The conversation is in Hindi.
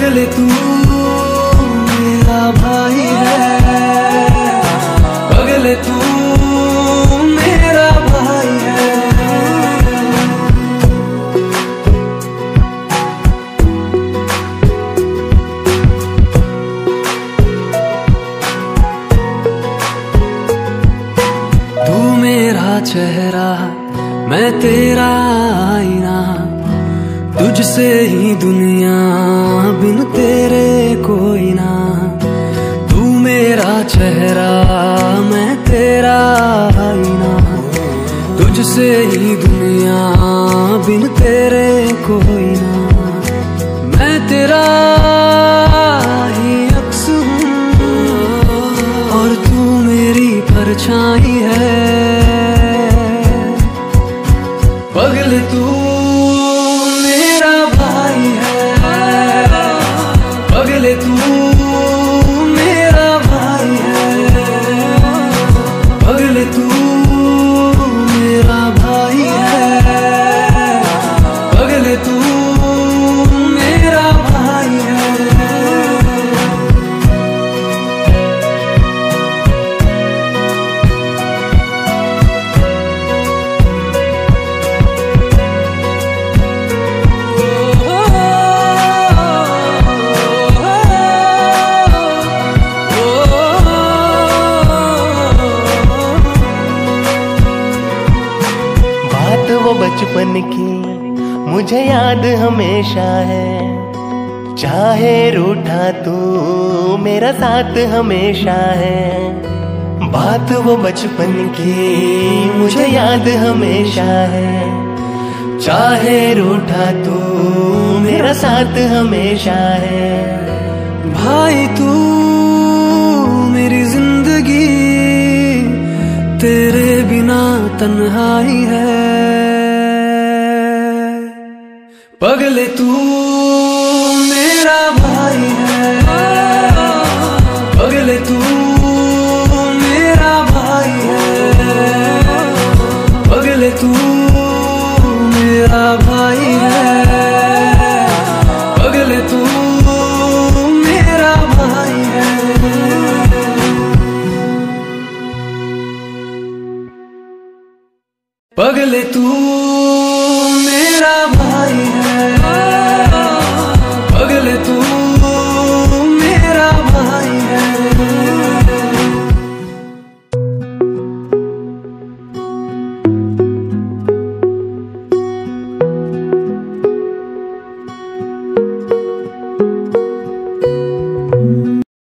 पगले तू मेरा भाई है, पगले तू मेरा भाई है। तू मेरा चेहरा मैं तेरा आईना, तुझसे ही दुनिया बिन तेरे कोई ना। तू मेरा चेहरा मैं तेरा आईना, तुझसे ही दुनिया बिन तेरे कोई ना। मैं तेरा ही अक्स हूँ और तू मेरी परछाई है। पगले तू मेरा भाई है, पगले तू मेरा भाई है, पगले तू मेरा भाई है, पगले तू मेरा भाई है। वो बचपन की मुझे याद हमेशा है, चाहे रूठा तू मेरा साथ हमेशा है। बात वो बचपन की मुझे याद हमेशा है, चाहे रूठा तू मेरा साथ हमेशा है। भाई तू मेरी जिंदगी, तेरे बिना तन्हाई है। पगले तू मेरा भाई है, पगले तू मेरा भाई है, पगले तू मेरा